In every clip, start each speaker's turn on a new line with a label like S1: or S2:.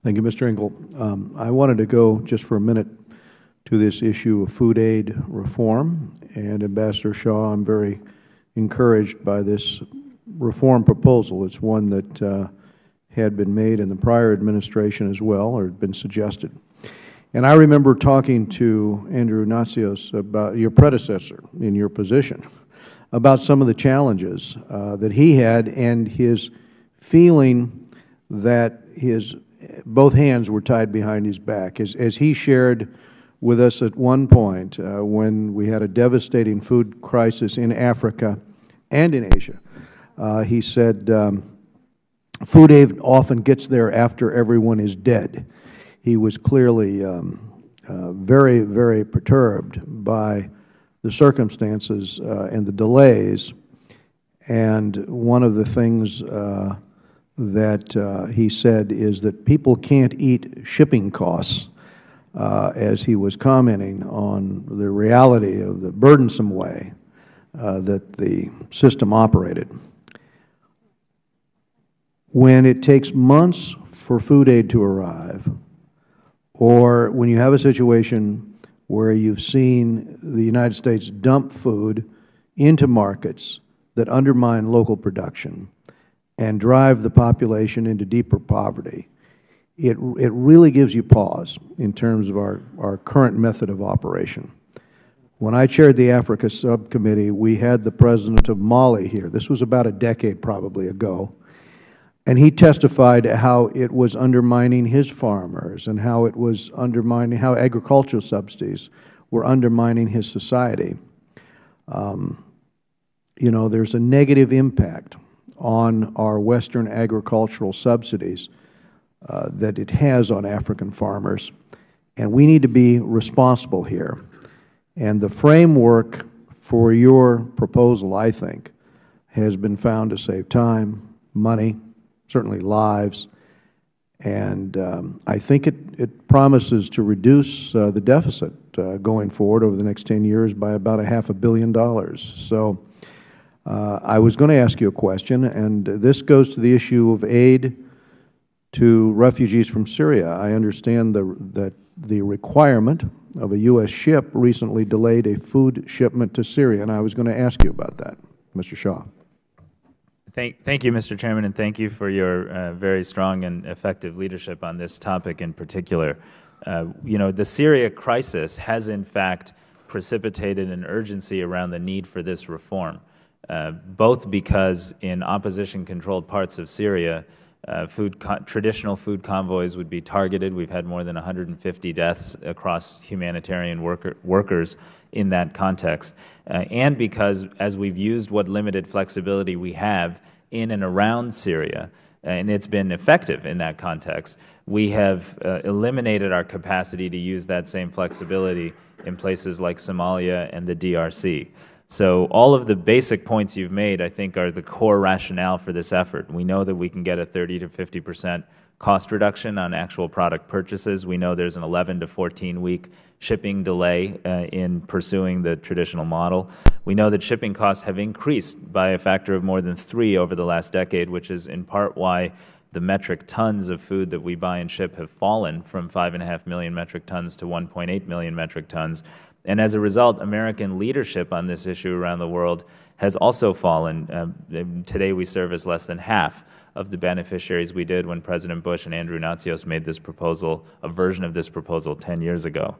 S1: Thank you, Mr. Engel. I wanted to go just for a minute to this issue of food aid reform. And Ambassador Shaw, I'm very encouraged by this reform proposal. It's one that had been made in the prior administration as well, or had been suggested. And I remember talking to Andrew Natsios, about your predecessor in your position, about some of the challenges that he had and his feeling that both hands were tied behind his back. As he shared with us at one point when we had a devastating food crisis in Africa and in Asia, he said, food aid often gets there after everyone is dead. He was clearly very, very perturbed by the circumstances and the delays. And one of the things that he said is that people can't eat shipping costs, as he was commenting on the reality of the burdensome way that the system operated. When it takes months for food aid to arrive, or when you have a situation where you've seen the United States dump food into markets that undermine local production and drive the population into deeper poverty, it really gives you pause in terms of our current method of operation. When I chaired the Africa Subcommittee, we had the President of Mali here. This was about a decade probably ago. And he testified how it was undermining his farmers and how it was undermining, how agricultural subsidies were undermining his society. You know, there's a negative impact on our Western agricultural subsidies that it has on African farmers, and we need to be responsible here. And the framework for your proposal, I think, has been found to save time, money, certainly lives, and I think it promises to reduce the deficit going forward over the next 10 years by about $500 million. So I was going to ask you a question, and this goes to the issue of aid to refugees from Syria. I understand that the requirement of a U.S. ship recently delayed a food shipment to Syria, and I was going to ask you about that, Mr. Shaw.
S2: Thank you, Mr. Chairman, and thank you for your very strong and effective leadership on this topic in particular. You know, the Syria crisis has, in fact, precipitated an urgency around the need for this reform, both because in opposition-controlled parts of Syria, traditional food convoys would be targeted. We've had more than 150 deaths across humanitarian workers in that context, and because as we've used what limited flexibility we have in and around Syria, and it's been effective in that context, we have eliminated our capacity to use that same flexibility in places like Somalia and the DRC. So all of the basic points you've made, I think, are the core rationale for this effort. We know that we can get a 30 to 50% cost reduction on actual product purchases. We know there's an 11 to 14-week shipping delay in pursuing the traditional model. We know that shipping costs have increased by a factor of more than 3 over the last decade, which is in part why the metric tons of food that we buy and ship have fallen from 5.5 million metric tons to 1.8 million metric tons. And as a result, American leadership on this issue around the world has also fallen. Today we service less than half of the beneficiaries we did when President Bush and Andrew Natsios made this proposal, a version of this proposal 10 years ago.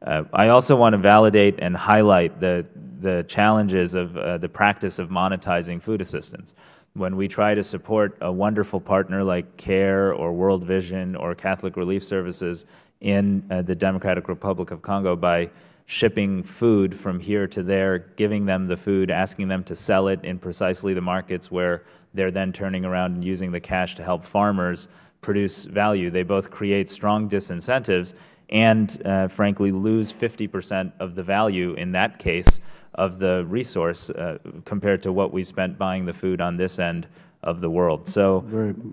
S2: I also want to validate and highlight the challenges of the practice of monetizing food assistance. When we try to support a wonderful partner like CARE or World Vision or Catholic Relief Services in the Democratic Republic of Congo by shipping food from here to there, giving them the food, asking them to sell it in precisely the markets where they're then turning around and using the cash to help farmers produce value. They both create strong disincentives and, frankly, lose 50% of the value in that case of the resource compared to what we spent buying the food on this end of the world. So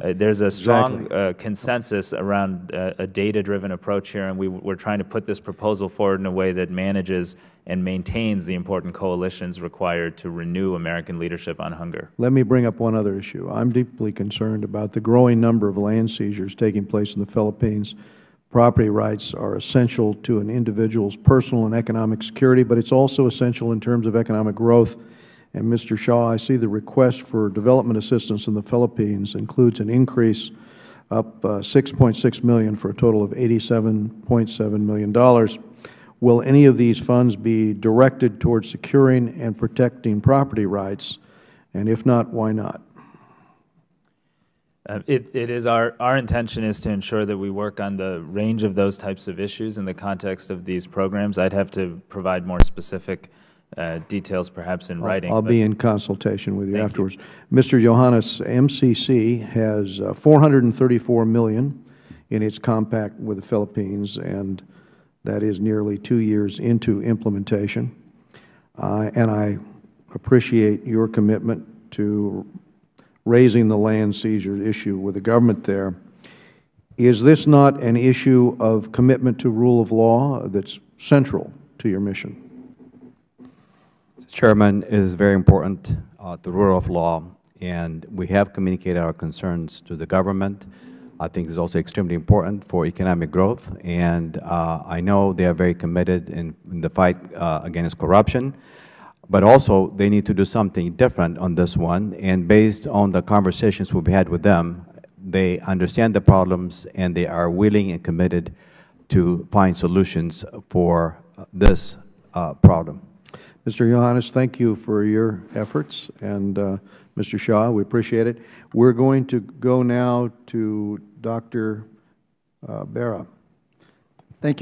S2: there's a strong consensus around a data-driven approach here, and we're trying to put this proposal forward in a way that manages and maintains the important coalitions required to renew American leadership on hunger.
S1: Let me bring up one other issue. I'm deeply concerned about the growing number of land seizures taking place in the Philippines. Property rights are essential to an individual's personal and economic security, but it's also essential in terms of economic growth. And Mr. Shaw, I see the request for development assistance in the Philippines includes an increase up $6.6 million for a total of $87.7 million. Will any of these funds be directed towards securing and protecting property rights? And if not, why not?
S2: It is our intention is to ensure that we work on the range of those types of issues in the context of these programs. I'd have to provide more specific details perhaps in writing.
S1: I'll be in consultation with you afterwards. Mr. Johannes, MCC has $434 million in its compact with the Philippines, and that is nearly 2 years into implementation. And I appreciate your commitment to raising the land seizure issue with the government there. Is this not an issue of commitment to rule of law that's central to your mission?
S3: Chairman, it is very important, the rule of law, and we have communicated our concerns to the government. I think it's also extremely important for economic growth, and I know they are very committed in the fight against corruption, but also they need to do something different on this one, and based on the conversations we've had with them, they understand the problems and they are willing and committed to find solutions for this problem.
S1: Mr. Johannes, thank you for your efforts, and Mr. Shaw, we appreciate it. We're going to go now to Dr. Berra.
S4: Thank you.